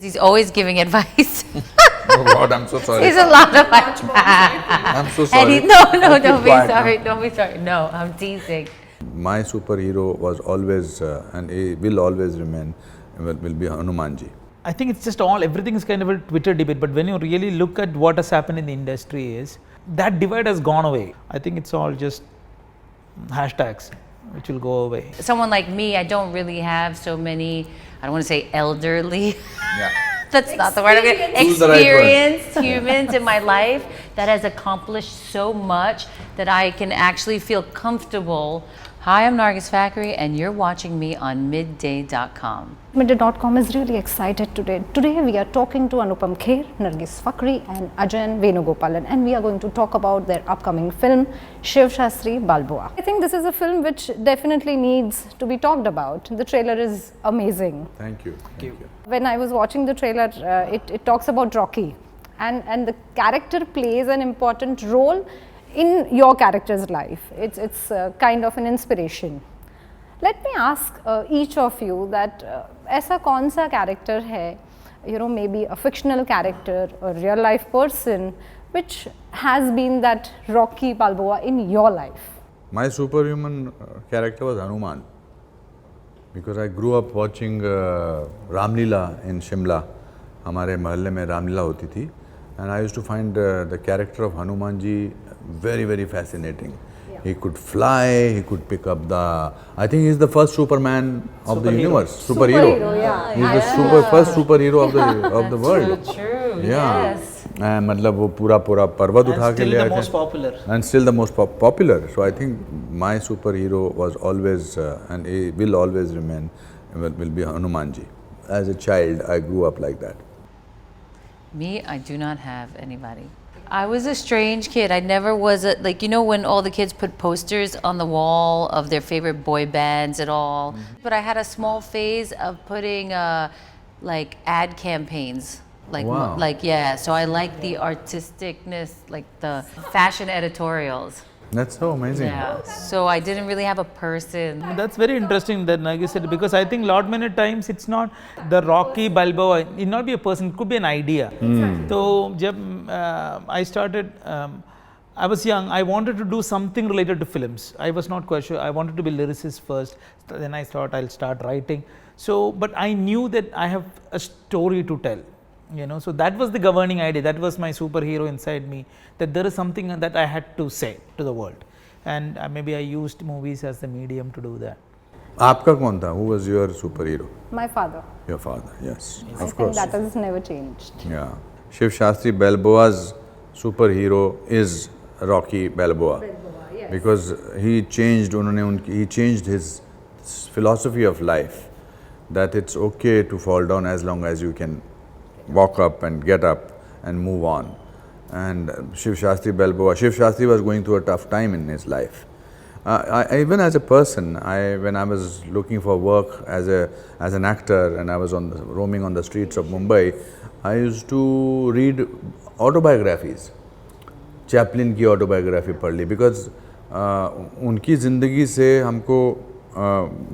He's always giving advice. Oh God, I'm so sorry. He's a lot of advice. I'm so And sorry. no, I'll don't keep be quiet sorry. now. Don't be sorry. No, I'm teasing. My superhero was always, and he will always remain, will be Hanumanji. I think it's just all, everything is kind of a Twitter debate, but when you really look at what has happened in the industry is, that divide has gone away. I think it's all just hashtags which will go away. Someone like me, I don't really have so many, I don't want to say elderly. Yeah. That's not the word. Choose the right word. Experienced humans in my life that has accomplished so much that I can actually feel comfortable. Hi, I'm Nargis Fakhri, and you're watching me on midday.com. Midday.com is really excited today. Today we are talking to Anupam Kher, Nargis Fakhri and Ajayan Venugopalan, and we are going to talk about their upcoming film Shiv Shastri Balboa. I think this is a film which definitely needs to be talked about. The trailer is amazing. Thank you. Thank you. When I was watching the trailer, it talks about Rocky, and the character plays an important role in your character's life. It's kind of an inspiration. Let me ask each of you that ऐसा कौन सा character है, you know, maybe a fictional character or real life person which has been that Rocky Balboa in your life? My superhuman character was Hanuman, because I grew up watching Ramlila in Shimla. हमारे मोहल्ले में रामलीला होती थी, and I used to find the character of Hanumanji very, very fascinating. Yeah. He could fly, he could pick up the, I think he's the first Superman of the universe. Superhero. Yeah. He's the first superhero of the world. So true. Yeah. Yes. मतलब वो पूरा पर्वत उठा के ले आए थे. And still the most popular. And still the most popular. So I think my superhero was always, and he will always remain, will be Hanumanji. As a child, I grew up like that. Me, I do not have anybody. I was a strange kid. I never was a, like, you know, when all the kids put posters on the wall of their favorite boy bands and all. But I had a small phase of putting like ad campaigns. Like, Wow. like, yeah. So I like the artisticness, like the fashion editorials. That's so amazing. Yeah. So I didn't really have a person. That's very interesting that Nargis said, because I think lot many times it's not the Rocky Balboa, it not be a person, it could be an idea. So I started, I was young, I wanted to do something related to films. I was not quite sure, I wanted to be lyricist first, then I thought I'll start writing. So, but I knew that I have a story to tell. You know, so that was the governing idea, that was my superhero inside me, that there is something that I had to say to the world, and maybe I used movies as the medium to do that. आपका कौन था? Who was your superhero? My father. Your father, yes. I Of think course. that has never changed. Yeah. Shiv Shastri Balboa's superhero is Rocky Balboa. Yes. Because he changed his philosophy of life, that it's okay to fall down as long as you can walk up and get up and move on. And Shiv Shastri Balboa, Shiv Shastri was going through a tough time in his life. Even as a person, when I was looking for work as an actor, and I was roaming on the streets of Mumbai, I used to read autobiographies. Chaplin की autobiography पढ़ ली, because उनकी ज़िंदगी से हमको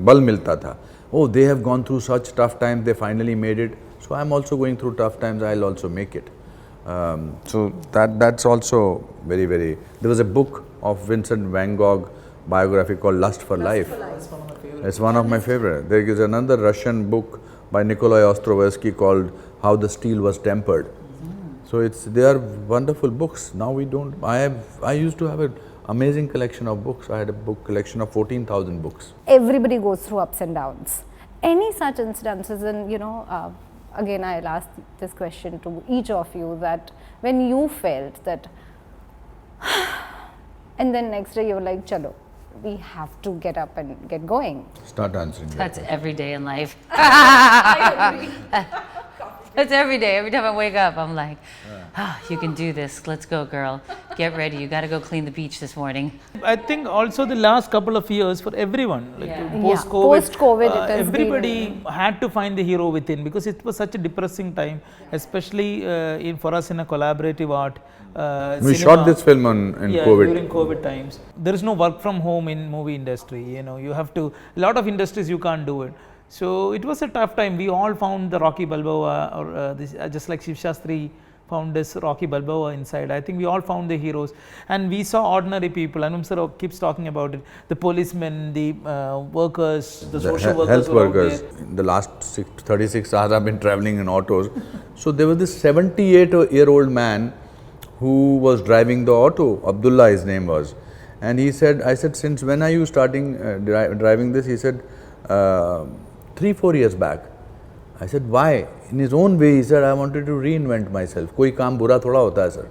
बल मिलता था. Oh, they have gone through such tough times, they finally made it. So I'm also going through tough times, I'll also make it. So that's also very, very… There was a book of Vincent van Gogh biography called Lust for Life. It's one of my favorite. There is another Russian book by Nikolai Ostrovsky called How the Steel Was Tempered. So they are wonderful books. Now we don't… I used to have an amazing collection of books. I had a book collection of 14,000 books. Everybody goes through ups and downs. Any such incidences, and you know, again I'll ask this question to each of you, that when you felt that and then next day you were like, chalo, we have to get up and get going. Start answering that. That's every day in life. That's every day. Every time I wake up, I'm like, you can do this. Let's go, girl. Get ready. You got to go clean the beach this morning. I think also the last couple of years for everyone, like Yeah. post-COVID, Post-COVID, it has everybody had to find the hero within, because it was such a depressing time, especially for us in a collaborative art. We cinema. shot this film in COVID. During COVID times. There is no work from home in movie industry, you know, you have to, a lot of industries you can't do it. So it was a tough time. We all found the Rocky Balboa, or just like Shiv Shastri found this Rocky Balboa inside. I think we all found the heroes, and we saw ordinary people. Anupam sir keeps talking about it. The policemen, the workers, the social workers. Health workers. In the last 36 hours I've been traveling in autos. So there was this 78-year-old man who was driving the auto. Abdullah his name was. And he said, I said, since when are you starting driving this? He said, 3-4 years back. I said, why? In his own way, he said, I wanted to reinvent myself. Koi kaam bura thoda hota hai, sir.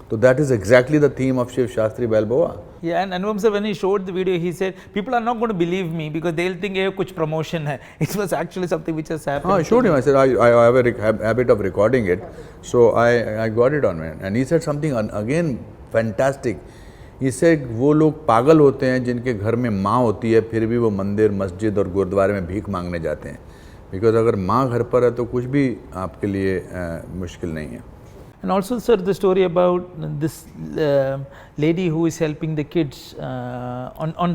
So that is exactly the theme of Shiv Shastri Balboa. Yeah, and Anupam sir, when he showed the video, he said, people are not going to believe me because they'll think hey, kuch promotion hai. It was actually something which has happened. I showed him, I said, I have a habit of recording it. So I got it on me. And he said something again fantastic. He said, वो लोग पागल होते हैं जिनके घर में माँ होती है फिर भी वो मंदिर, मस्जिद और गुरुद्वारे में भीख मांगने जाते हैं. Because अगर माँ घर पर है तो कुछ भी आपके लिए मुश्किल नहीं है. And also, sir, the story about this lady who is helping the kids on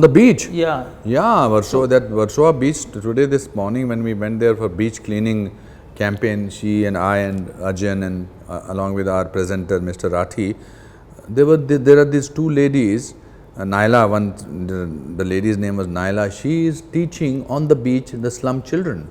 the beach. Yeah. Yeah, Warsaw beach. Today, this morning, when we went there for beach cleaning campaign, she and I and Ajayan and along with our presenter, Mr. Rathi, there are these two ladies. Naila, the lady's name was Naila. She is teaching on the beach the slum children.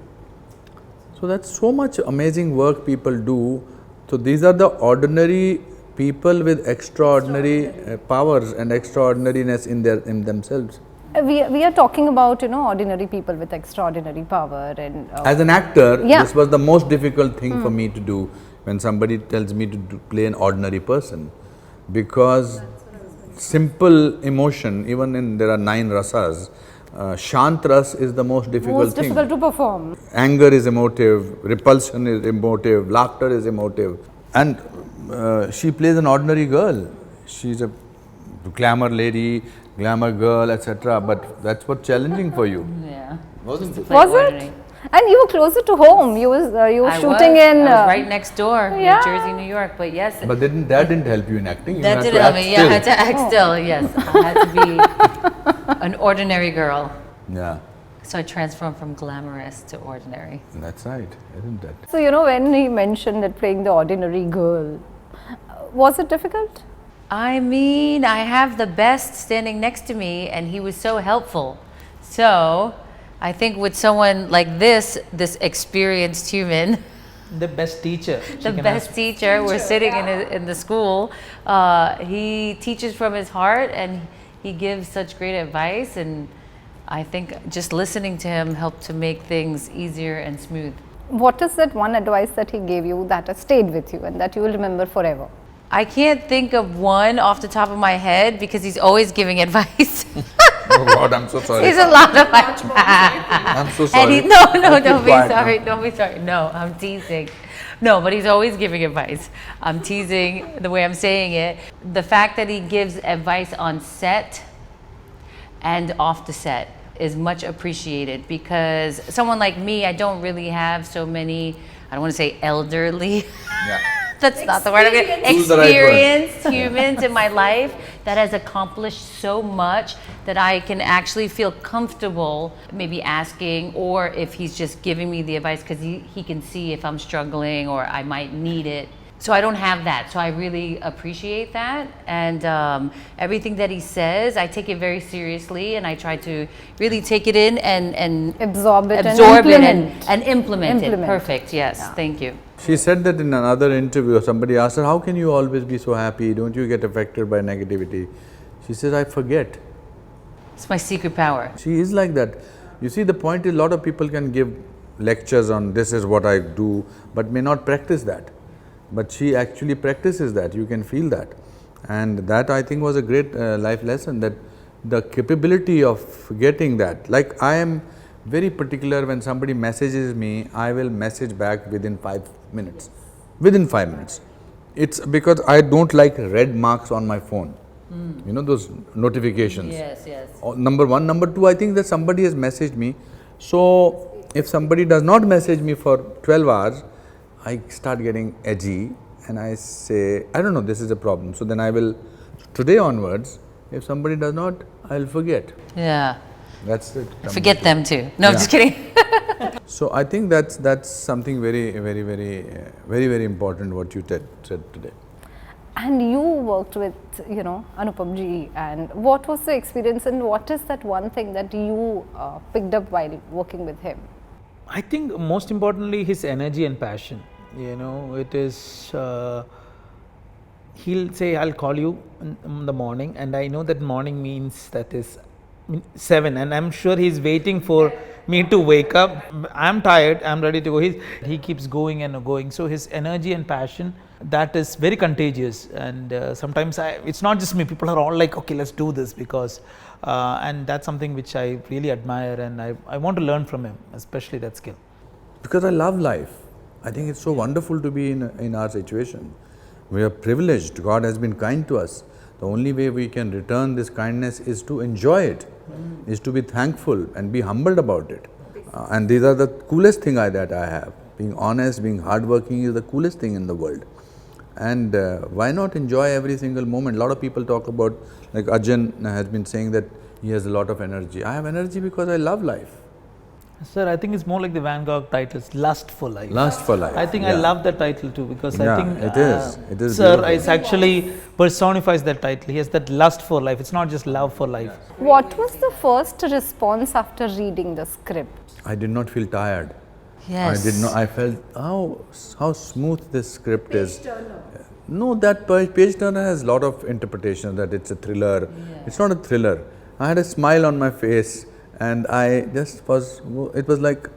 So that's so much amazing work people do. So these are the ordinary people with extraordinary powers and extraordinariness in themselves. We are talking about ordinary people with extraordinary power and. As an actor, yeah. This was the most difficult thing for me to do when somebody tells me to play an ordinary person, because simple emotion, even there are 9 rasas, Shant ras is the most difficult thing. Most difficult to perform. Anger is emotive, repulsion is emotive, laughter is emotive. And she plays an ordinary girl. She's a glamour lady, glamour girl, etc. But that's what's challenging for you. Yeah. Wasn't it? Was it? And you were closer to home. You were shooting in. I was right next door, yeah. New Jersey, New York. But yes. But that didn't help you in acting. You That had didn't to help act me. Yeah, I had still. to act still. Yes, I had to be an ordinary girl. Yeah, So I transformed from glamorous to ordinary. that's right, isn't it? So when he mentioned that playing the ordinary girl, was it difficult? I mean, I have the best standing next to me, and he was so helpful. So I think with someone like this experienced human, the best teacher. the best teacher, we're sitting in the school, he teaches from his heart and he gives such great advice, and I think just listening to him helped to make things easier and smooth. What is that one advice that he gave you that has stayed with you and that you will remember forever? I can't think of one off the top of my head because he's always giving advice. Oh God, I'm so sorry. He's a lot of advice. I'm so And sorry. don't be quiet sorry. now. Don't be sorry. No, I'm teasing. No, but he's always giving advice. I'm teasing the way I'm saying it. The fact that he gives advice on set and off the set is much appreciated, because someone like me, I don't really have so many, I don't want to say elderly. Yeah. That's not the word I'm going Choose the right word. experienced humans in my life that has accomplished so much that I can actually feel comfortable maybe asking, or if he's just giving me the advice because he can see if I'm struggling or I might need it. So I don't have that. So I really appreciate that. And everything that he says, I take it very seriously, and I try to really take it in and Absorb it and implement it. Perfect. Yes. Yeah. Thank you. She said that in another interview, somebody asked her, how can you always be so happy? Don't you get affected by negativity? She says, I forget. It's my secret power. She is like that. You see, the point is, a lot of people can give lectures on this is what I do, but may not practice that. But she actually practices that, you can feel that. And that, I think, was a great life lesson, that the capability of getting that. Like, I am very particular, when somebody messages me, I will message back within 5 minutes. Within 5 minutes. It's because I don't like red marks on my phone. You know, those notifications. Yes, yes. Number one. Number two, I think that somebody has messaged me. So, if somebody does not message me for 12 hours, I start getting edgy and I say, I don't know, this is a problem. So then I will, today onwards, if somebody does not, I will forget. Yeah. That's it. Forget them too. No, I'm just kidding. So I think that's something very important what you said today. And you worked with, Anupam ji, and what was the experience and what is that one thing that you picked up while working with him? I think most importantly his energy and passion. It is, he'll say, I'll call you in the morning, and I know that morning means that is 7, and I'm sure he's waiting for me to wake up. I'm tired, I'm ready to go. He keeps going and going. So his energy and passion, that is very contagious. And sometimes it's not just me, people are all like, okay, let's do this, because and that's something which I really admire, and I want to learn from him, especially that skill. Because I love life. I think it's so wonderful to be in our situation. We are privileged. God has been kind to us. The only way we can return this kindness is to enjoy it, is to be thankful and be humbled about it. And these are the coolest thing that I have. Being honest, being hardworking is the coolest thing in the world. And why not enjoy every single moment? A lot of people talk about, like Ajayan has been saying that he has a lot of energy. I have energy because I love life. Sir, I think it's more like the Van Gogh titles, Lust for Life. Lust for life. I think I love that title too, because I think it is. It is sir, beautiful. it actually personifies that title. He has that lust for life. It's not just love for life. What was the first response after reading the script? I did not feel tired. Yes. I did not. I felt how smooth this script is. No, that page turner has a lot of interpretation that it's a thriller. Yeah. It's not a thriller. I had a smile on my face, and I just was. It was like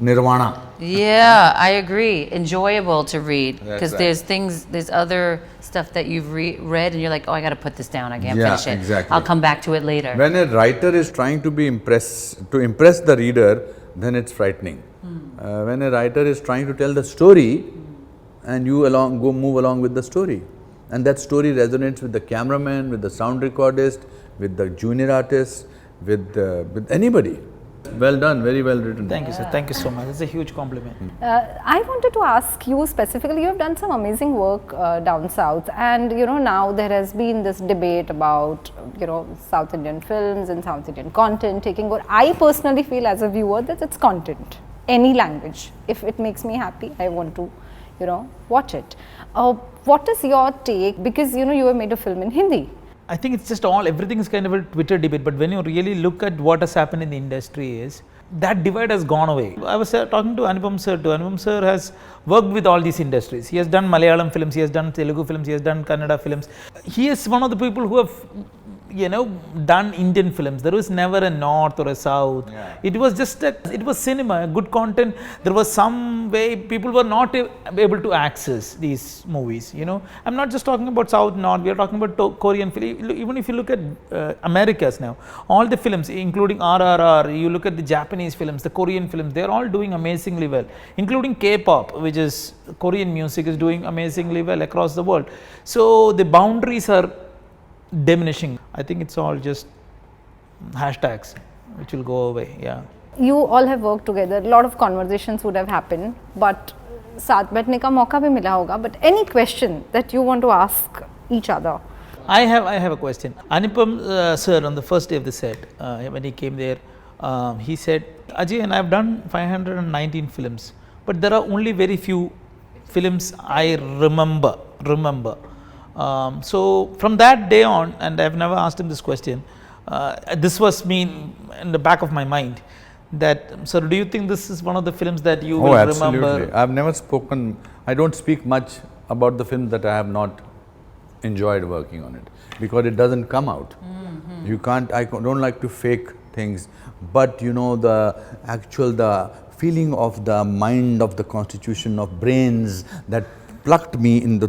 nirvana. Yeah, I agree. Enjoyable to read, because That's right. there's other stuff that you've read, and you're like, oh, I got to put this down. I can't Yeah, finish it. exactly. I'll come back to it later. When a writer is trying to impress the reader, then it's frightening. When a writer is trying to tell the story, and you move along with the story, and that story resonates with the cameraman, with the sound recordist, with the junior artist, with anybody. Well done, very well written. Thank you, sir. Thank you so much. It's a huge compliment. I wanted to ask you specifically, you have done some amazing work down south, and now there has been this debate about South Indian films and South Indian content taking over. I personally feel as a viewer that it's content, any language. If it makes me happy, I want to watch it. What is your take? Because you have made a film in Hindi. I think it's just everything is kind of a Twitter debate, but when you really look at what has happened in the industry is, that divide has gone away. I was talking to Anupam sir too. Anupam sir has worked with all these industries. He has done Malayalam films, he has done Telugu films, he has done Kannada films. He is one of the people who have done Indian films. There was never a north or a south. Yeah. It was just it was cinema, good content. There was some way people were not able to access these movies. I'm not just talking about south, north. We are talking about Korean film. Even if you look at Americas now, all the films, including RRR, you look at the Japanese films, the Korean films, they are all doing amazingly well. Including K-pop, which is Korean music, is doing amazingly well across the world. So the boundaries are diminishing. I think it's all just hashtags which will go away. Yeah. You all have worked together. A lot of conversations would have happened, but साथ बैठने का मौका भी मिला होगा. But any question that you want to ask each other? I have a question. Anupam sir, on the first day of the set, when he came there, he said, Ajayan, I have done 519 films, but there are only very few films I remember. So from that day on, and I've never asked him this question, this was me in the back of my mind, that, sir, do you think this is one of the films that you will absolutely. remember? I've never spoken, I don't speak much about the film that I have not enjoyed working on it, because it doesn't come out. You can't, I don't like to fake things, but the feeling of the mind, of the constitution of brains that plucked me into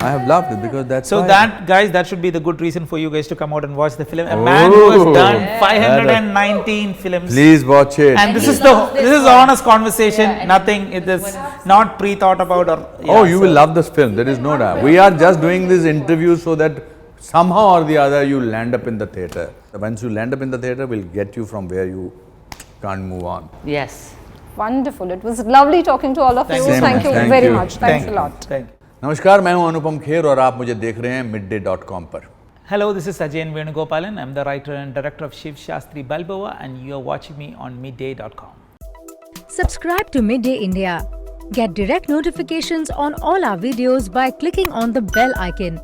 I have loved it, because that's so why. That, guys, that should be the good reason for you guys to come out and watch the film. A man who has done 519 films. Please watch it. And this is honest conversation, nothing, it is not pre-thought about or... you will love this film, there is no doubt. We are just doing this interview so that somehow or the other you land up in the theatre. Once you land up in the theatre, we'll get you from where you can't move on. Yes. Wonderful. It was lovely talking to all of you. Thank you very much. Thanks a lot. Thank you. नमस्कार, मैं हूं अनुपम खेर और आप मुझे देख रहे हैं midday.com पर. Hello, this is Ajayan Venugopalan. I'm the writer and director of Shiv Shastri Balboa, and you are watching me on midday.com. Subscribe to Midday India. Get direct notifications on all our videos by clicking on the bell icon.